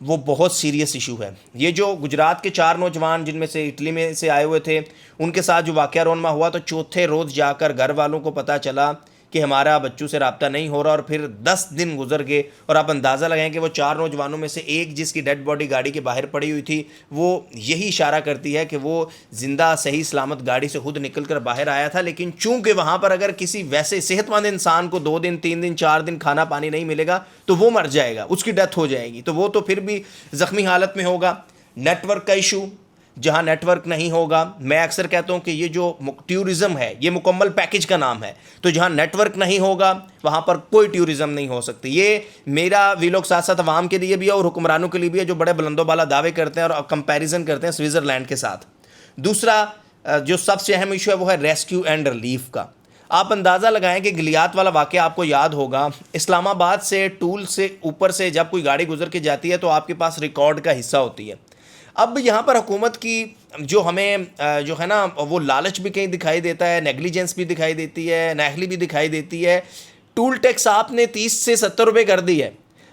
وہ بہت serious issue ہے. یہ جو گجرات کے 4 نوجوان جن میں سے اٹلی میں سے آئے ہوئے تھے, ان کے ساتھ جو واقعہ رونما ہوا, تو چوتھے روز جا کر گھر والوں کو پتہ چلا کہ ہمارا بچوں سے رابطہ نہیں ہو رہا, اور پھر 10 دن گزر گئے. اور آپ اندازہ لگائیں کہ وہ 4 نوجوانوں میں سے ایک جس کی ڈیڈ باڈی گاڑی کے باہر پڑی ہوئی تھی, وہ یہی اشارہ کرتی ہے کہ وہ زندہ صحیح سلامت گاڑی سے خود نکل کر باہر آیا تھا. لیکن چونکہ وہاں پر اگر کسی ویسے صحت مند انسان کو 2 دن 3 دن 4 دن کھانا پانی نہیں ملے گا تو وہ مر جائے گا, اس کی ڈیتھ ہو جائے گی, تو وہ تو پھر بھی زخمی حالت میں ہوگا. نیٹ ورک کا ایشو, جہاں نیٹ ورک نہیں ہوگا, میں اکثر کہتا ہوں کہ یہ جو ٹیورزم ہے یہ مکمل پیکج کا نام ہے, تو جہاں نیٹ ورک نہیں ہوگا وہاں پر کوئی ٹیورزم نہیں ہو سکتی. یہ میرا ویلوگ ساتھ ساتھ عوام کے لیے بھی ہے اور حکمرانوں کے لیے بھی ہے جو بڑے بلند و بالا دعوے کرتے ہیں اور کمپیریزن کرتے ہیں سوئٹزرلینڈ کے ساتھ. دوسرا جو سب سے اہم ایشو ہے وہ ہے ریسکیو اینڈ ریلیف کا. آپ اندازہ لگائیں کہ گلیات والا واقعہ آپ کو یاد ہوگا, اسلام آباد سے ٹول سے اوپر سے جب کوئی گاڑی گزر کے جاتی ہے تو آپ کے پاس ریکارڈ کا حصہ ہوتی ہے. اب یہاں پر حکومت کی جو ہمیں جو ہے نا وہ لالچ بھی کہیں دکھائی دیتا ہے, نیگلیجنس بھی دکھائی دیتی ہے, نااہلی بھی دکھائی دیتی ہے. ٹول ٹیکس آپ نے 30 سے 70 روپے کر دی ہے,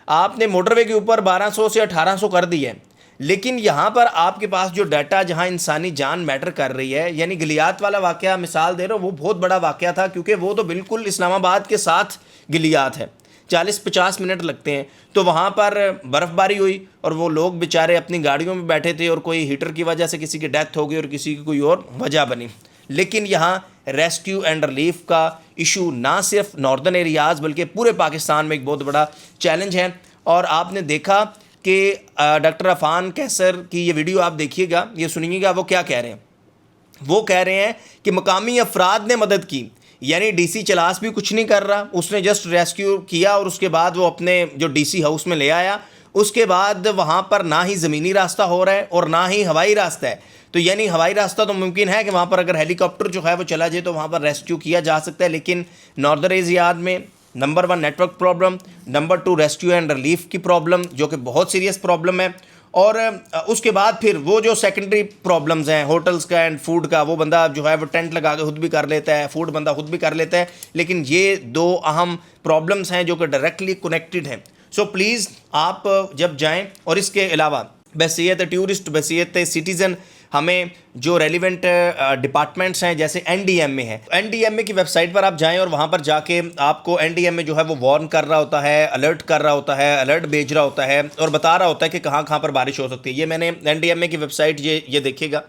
آپ نے موٹر وے کے اوپر 1200 سے 1800 کر دی ہے, لیکن یہاں پر آپ کے پاس جو ڈیٹا جہاں انسانی جان میٹر کر رہی ہے, یعنی گلیات والا واقعہ مثال دے رہا ہوں, وہ بہت بڑا واقعہ تھا کیونکہ وہ تو بالکل اسلام آباد کے ساتھ گلیات ہے, 40-50 منٹ لگتے ہیں. تو وہاں پر برف باری ہوئی اور وہ لوگ بیچارے اپنی گاڑیوں میں بیٹھے تھے اور کوئی ہیٹر کی وجہ سے کسی کی ڈیتھ ہو گئی اور کسی کی کوئی اور وجہ بنی. لیکن یہاں ریسکیو اینڈ ریلیف کا ایشو نہ صرف ناردرن ایریاز بلکہ پورے پاکستان میں ایک بہت بڑا چیلنج ہے. اور آپ نے دیکھا کہ ڈاکٹر عفان کیسر کی یہ ویڈیو آپ دیکھیے گا, یہ سنیے گا وہ کیا کہہ رہے ہیں. وہ کہہ رہے ہیں کہ مقامی افراد نے مدد کی, یعنی ڈی سی چلاس بھی کچھ نہیں کر رہا, اس نے جسٹ ریسکیو کیا اور اس کے بعد وہ اپنے جو ڈی سی ہاؤس میں لے آیا. اس کے بعد وہاں پر نہ ہی زمینی راستہ ہو رہا ہے اور نہ ہی ہوائی راستہ ہے. تو یعنی ہوائی راستہ تو ممکن ہے کہ وہاں پر اگر ہیلی کاپٹر جو ہے وہ چلا جائے تو وہاں پر ریسکیو کیا جا سکتا ہے, لیکن ناردرن ایریاز میں number 1 network problem, number 2 rescue and relief کی پرابلم جو کہ بہت سیریس پرابلم ہے. اور اس کے بعد پھر وہ جو سیکنڈری پرابلمز ہیں ہوٹلز کا اینڈ فوڈ کا, وہ بندہ جو ہے وہ ٹینٹ لگا کے خود بھی کر لیتا ہے, فوڈ بندہ خود بھی کر لیتا ہے, لیکن یہ 2 اہم پرابلمز ہیں جو کہ ڈائریکٹلی کنیکٹڈ ہیں. سو پلیز آپ جب جائیں, اور اس کے علاوہ بحیثیت ٹورسٹ, بحیثیت سٹیزن, ہمیں جو ریلیونٹ ڈپارٹمنٹس ہیں جیسے این ڈی ایم اے ہے, این ڈی ایم اے کی ویب سائٹ پر آپ جائیں اور وہاں پر جا کے آپ کو این ڈی ایم اے جو ہے وہ وارن کر رہا ہوتا ہے, الرٹ کر رہا ہوتا ہے, الرٹ بھیج رہا ہوتا ہے اور بتا رہا ہوتا ہے کہ کہاں کہاں پر بارش ہو سکتی ہے. یہ میں نے این ڈی ایم اے کی ویب سائٹ یہ دیکھیے گا,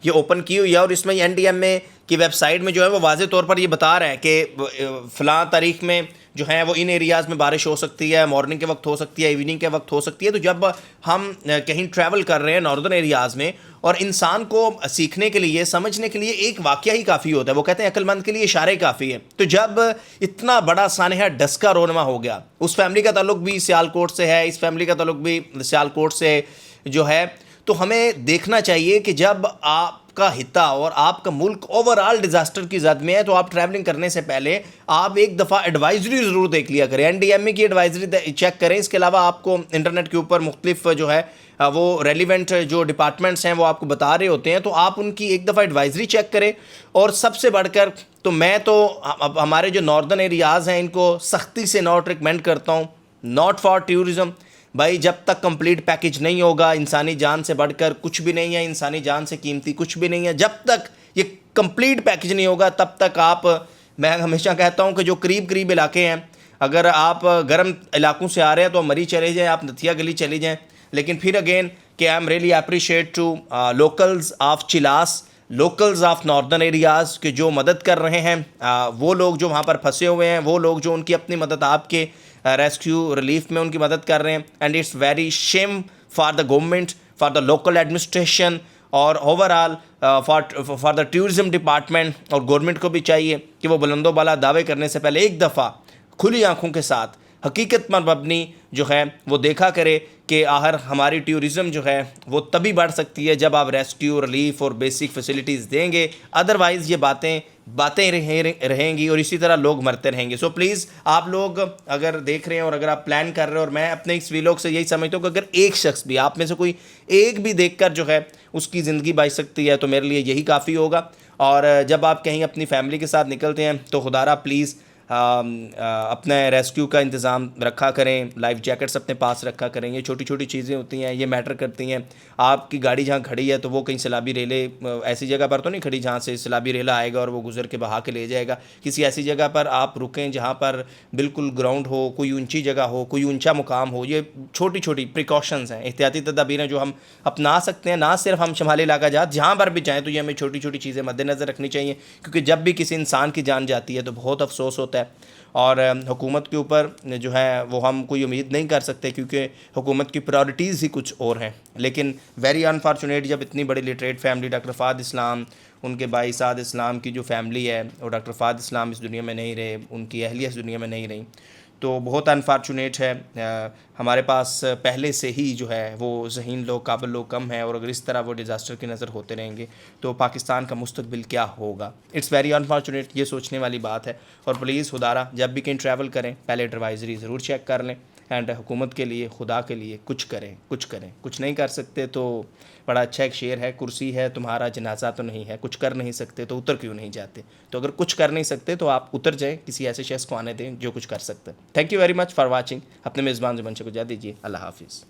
یہ اوپن کی ہوئی ہے اور اس میں این ڈی ایم اے کی ویب سائٹ میں جو ہے وہ واضح طور پر یہ بتا رہا ہے کہ فلاں تاریخ میں جو ہے وہ ان ایریاز میں بارش ہو سکتی ہے, مارننگ کے وقت ہو سکتی ہے, ایوننگ کے وقت ہو سکتی ہے. تو جب ہم کہیں ٹریول کر رہے ہیں ناردرن ایریاز میں, اور انسان کو سیکھنے کے لیے, سمجھنے کے لیے ایک واقعہ ہی کافی ہوتا ہے, وہ کہتے ہیں عقل مند کے لیے اشارے کافی ہے. تو جب اتنا بڑا سانحہ ڈسکا رونما ہو گیا, اس فیملی کا تعلق بھی سیالکوٹ سے ہے, اس فیملی کا تعلق بھی سیالکوٹ سے جو ہے, تو ہمیں دیکھنا چاہیے کہ جب آپ کا خطہ اور آپ کا ملک اوور آل ڈیزاسٹر کی زد میں ہے تو آپ ٹریولنگ کرنے سے پہلے آپ ایک دفعہ ایڈوائزری ضرور دیکھ لیا کریں, این ڈی ایم اے کی ایڈوائزری چیک کریں. اس کے علاوہ آپ کو انٹرنیٹ کے اوپر مختلف جو ہے وہ ریلیونٹ جو ڈپارٹمنٹس ہیں وہ آپ کو بتا رہے ہوتے ہیں, تو آپ ان کی ایک دفعہ ایڈوائزری چیک کریں. اور سب سے بڑھ کر تو میں تو ہمارے جو ناردرن ایریاز ہیں ان کو سختی سے ناٹ ریکمینڈ کرتا ہوں, ناٹ فار ٹیورزم. بھائی جب تک کمپلیٹ پیکج نہیں ہوگا, انسانی جان سے بڑھ کر کچھ بھی نہیں ہے, انسانی جان سے قیمتی کچھ بھی نہیں ہے, جب تک یہ کمپلیٹ پیکج نہیں ہوگا تب تک آپ, میں ہمیشہ کہتا ہوں کہ جو قریب علاقے ہیں, اگر آپ گرم علاقوں سے آ رہے ہیں تو مری چلے جائیں, آپ نتھیا گلی چلی جائیں. لیکن پھر اگین کہ I am really appreciate to locals of Chilas, locals of northern areas کہ جو مدد کر رہے ہیں, وہ لوگ جو وہاں پر پھنسے ہوئے ہیں, وہ لوگ جو ان کی اپنی مدد آپ کے ریسکیو ریلیف میں ان کی مدد کر رہے ہیں. And it's very shame for the government, for the local administration اور overall for the tourism department. اور گورنمنٹ کو بھی چاہیے کہ وہ بلند و بالا دعوے کرنے سے پہلے ایک دفعہ کھلی آنکھوں کے ساتھ حقیقت پر مبنی جو ہے وہ دیکھا کرے کہ آخر ہماری ٹیورزم جو ہے وہ تبھی بڑھ سکتی ہے جب آپ ریسکیو ریلیف اور بیسک فیسلٹیز دیں گے, ادروائز یہ باتیں رہیں گی اور اسی طرح لوگ مرتے رہیں گے. سو پلیز آپ لوگ اگر دیکھ رہے ہیں اور اگر آپ پلان کر رہے ہیں, اور میں اپنے اس ویلوگ سے یہی سمجھتا ہوں کہ اگر ایک شخص بھی آپ میں سے کوئی ایک بھی دیکھ کر جو ہے اس کی زندگی بچ سکتی ہے تو میرے لیے یہی کافی ہوگا. اور جب آپ کہیں اپنی فیملی کے ساتھ نکلتے ہیں تو خدا را پلیز اپنے ریسکیو کا انتظام رکھا کریں, لائف جیکٹس اپنے پاس رکھا کریں. یہ چھوٹی چھوٹی چیزیں ہوتی ہیں, یہ میٹر کرتی ہیں. آپ کی گاڑی جہاں کھڑی ہے تو وہ کہیں سیلابی ریلے ایسی جگہ پر تو نہیں کھڑی جہاں سے سیلابی ریلا آئے گا اور وہ گزر کے بہا کے لے جائے گا. کسی ایسی جگہ پر آپ رکیں جہاں پر بالکل گراؤنڈ ہو, کوئی اونچی جگہ ہو, کوئی اونچا مقام ہو. یہ چھوٹی چھوٹی پریکاشنز ہیں, احتیاطی تدابیر ہیں جو ہم اپنا سکتے ہیں. نہ صرف ہم شمالی علاقہ جات جہاں پر بھی جائیں تو یہ ہمیں چھوٹی چھوٹی چیزیں مد نظر رکھنی چاہیے, کیونکہ جب بھی کسی انسان کی جان جاتی ہے تو بہت افسوس ہوتا ہے. اور حکومت کے اوپر جو ہے وہ ہم کوئی امید نہیں کر سکتے, کیونکہ حکومت کی پرائرٹیز ہی کچھ اور ہیں. لیکن ویری انفارچونیٹ جب اتنی بڑی لٹریٹ فیملی, ڈاکٹر فہد اسلام, ان کے بھائی سعد اسلام کی جو فیملی ہے, اور ڈاکٹر فہد اسلام اس دنیا میں نہیں رہے, ان کی اہلیہ اس دنیا میں نہیں رہیں, تو بہت انفارچونیٹ ہے. ہمارے پاس پہلے سے ہی جو ہے وہ ذہین لوگ, قابل لوگ کم ہیں, اور اگر اس طرح وہ ڈیزاسٹر کی نظر ہوتے رہیں گے تو پاکستان کا مستقبل کیا ہوگا. اٹس ویری انفارچونیٹ, یہ سوچنے والی بات ہے. اور پلیز خدارہ جب بھی کہیں ٹریول کریں پہلے ایڈوائزری ضرور چیک کر لیں, اینڈ حکومت کے لیے, خدا کے لیے کچھ کریں. کچھ نہیں کر سکتے تو بڑا اچھا ایک شعر ہے, کرسی ہے تمہارا جنازہ تو نہیں ہے, کچھ کر نہیں سکتے تو اتر کیوں نہیں جاتے. تو اگر کچھ کر نہیں سکتے تو آپ اتر جائیں, کسی ایسے شخص کو آنے دیں جو کچھ کر سکتے. Thank you very much for watching. اپنے میزبان زبان سے کو جا دیجیے. اللہ حافظ.